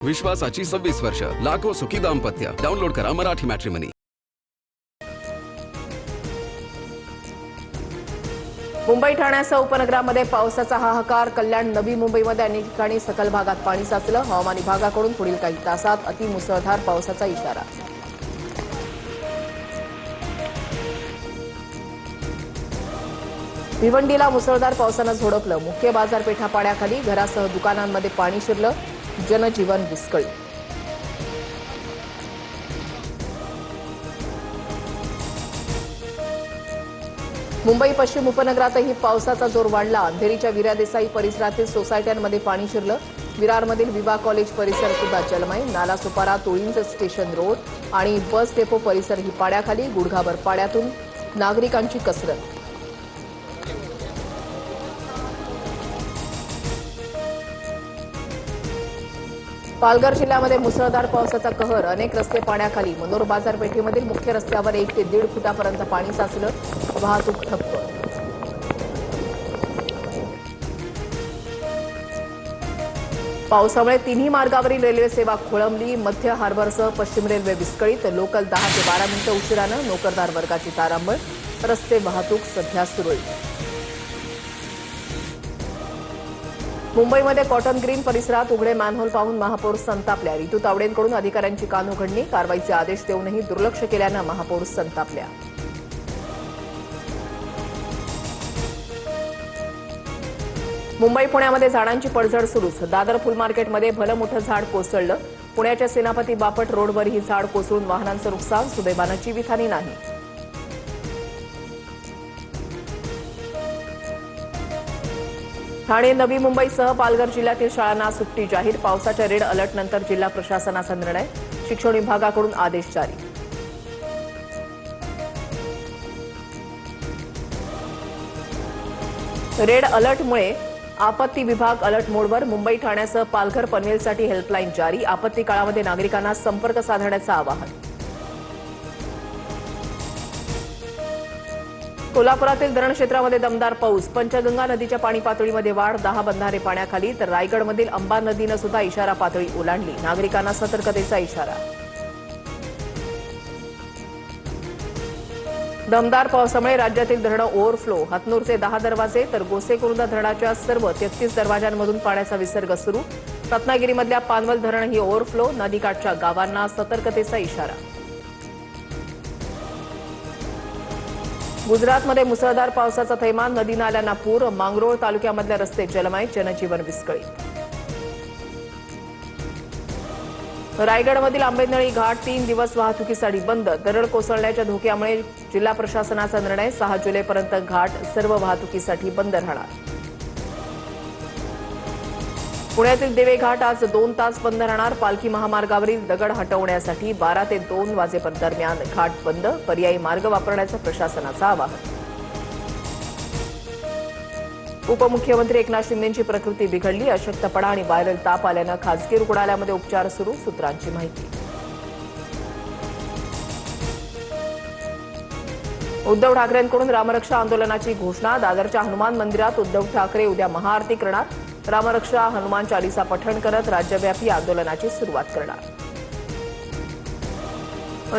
विश्वासाची 26 वर्ष, लाखो सुखी दाम्पत्य. डाउनलोड करा मराठी मॅट्रिमनी. मुंबई ठाण्यासह उपनगरामध्ये पावसाचा हाहाकार. कल्याण, नवी मुंबईमध्ये अनेक ठिकाणी सखल भागात पाणी साचलं. हवामान विभागाकडून पुढील काही तासात अतिमुसळधार पावसाचा इशारा. भिवंडीला मुसळधार पावसानं झोडपलं. मुख्य बाजारपेठा पाण्याखाली. घरासह दुकानांमध्ये पाणी शिरलं. जनजीवन विस्कळीत. मुंबई पश्चिम उपनगरातही पावसाचा जोर वाढला. अंधेरीच्या विरा देसाई परिसरातील सोसायट्यांमध्ये पाणी शिरलं. विरारमधील विवा कॉलेज परिसर सुद्धा जलमय. नालासोपारा, तुळींज स्टेशन रोड आणि बस डेपो परिसरही पाण्याखाली. गुडघाभर पाण्यातून नागरिकांची कसरत. पालघर जिल्ह्यामध्ये मुसळधार पावसाचा कहर. अनेक रस्ते पाण्याखाली. मनोर बाजारपेठेमधील मुख्य रस्त्यावर 1 ते 1.5 फुटापर्यंत पाणी साचलं. वाहतूक ठप्प. पावसामुळे तिन्ही मार्गावरील रेल्वे सेवा खोळंबली. मध्य हार्बरसह पश्चिम रेल्वे विस्कळीत. लोकल 10 ते 12 मिनिटं उशिरानं. नोकरदार वर्गाची तारांबळ. रस्ते वाहतूक सध्या सुरळीत. मुंबईमध्ये कॉटन ग्रीन परिसरात उघडे मॅनहोल पाहून महापौर संतापल्या. रितू तावडेंकडून अधिकाऱ्यांची कानउघडणी. कारवाईचे आदेश देऊनही दुर्लक्ष केल्यानं महापौर संतापल्या. मुंबई पुण्यामध्ये झाडांची पडझड सुरूच. दादर फुल मार्केटमध्ये भलं मोठं झाड कोसळलं. पुण्याच्या सेनापती बापट रोडवर ही झाड कोसळून वाहनांचं नुकसान. सुदैवानं जीवितहानी नाही. ठाणे, नवी मुंबईसह पालघर जिल्ह्यातील शाळांना सुट्टी जाहीर. पावसाच्या रेड अलर्टनंतर जिल्हा प्रशासनाचा निर्णय. शिक्षण विभागाकडून आदेश जारी. रेड अलर्टमुळे आपत्ती विभाग अलर्ट मोडवर. मुंबई, ठाण्यासह पालघर, पनवेलसाठी हेल्पलाईन जारी. आपत्ती काळामध्ये नागरिकांना संपर्क साधण्याचं आवाहन. कोल्हापुरातील धरण क्षेत्रामध्ये दमदार पाऊस. पंचगंगा नदीच्या पाणी पातळीमध्ये वाढ. 10 बंधारे पाण्याखाली. तर रायगडमधील अंबा नदीनं सुद्धा इशारा पातळी ओलांडली. नागरिकांना सतर्कतेचा इशारा. दमदार पावसामुळे राज्यातील धरणं ओव्हरफ्लो. हतनूरचे 10 दरवाजे तर गोसेखुर्द धरणाच्या सर्व 33 दरवाजांमधून पाण्याचा विसर्ग सुरू. रत्नागिरीमधल्या पानवल धरणही ओव्हरफ्लो. नदीकाठच्या गावांना सतर्कतेचा इशारा. गुजरातमध्ये मुसळधार पावसाचा थैमान. नदी नाल्यांना पूर. मांगरोळ तालुक्यामधले रस्ते जलमय. जनजीवन विस्कळीत. रायगडमधील आंबेनळी घाट 3 दिवस वाहतुकीसाठी बंद. दरड कोसळण्याच्या धोक्यामुळे जिल्हा प्रशासनाचा निर्णय. 6 जुलैपर्यंत घाट सर्व वाहतुकीसाठी बंद राहणार. पुण्यातील दिवे घाट आज 2 तास बंद राहणार. पालखी महामार्गावरील दगड हटवण्यासाठी 12 ते 2 वाजेदरम्यान घाट बंद. पर्यायी मार्ग वापरण्याचं प्रशासनाचं आवाहन. उपमुख्यमंत्री एकनाथ शिंदेंची प्रकृती बिघडली. अशक्तपणा आणि व्हायरल ताप आल्यानं खासगी रुग्णालयामध्ये उपचार सुरू. सूत्रांची माहिती. उद्धव ठाकरेंकडून रामरक्षा आंदोलनाची घोषणा. दादरच्या हनुमान मंदिरात उद्धव ठाकरे उद्या महाआरती करणार. रामरक्षा हनुमान चालीसा पठण करत राज्यव्यापी आंदोलनाची सुरुवात करणार.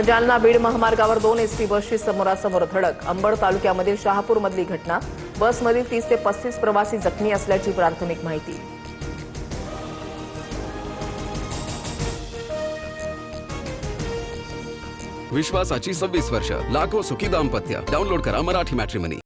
जालना बीड महामार्गावर 2 एसटी बसची समोरासमोर धडक. अंबड तालुक्यामधील शहापूरमधली घटना. बसमधील 30 ते 35 प्रवासी जखमी असल्याची प्राथमिक माहिती. विश्वासाची 26 वर्ष, लाखो सुखी दाम्पत्य. डाउनलोड करा मराठी मॅट्रिमनी.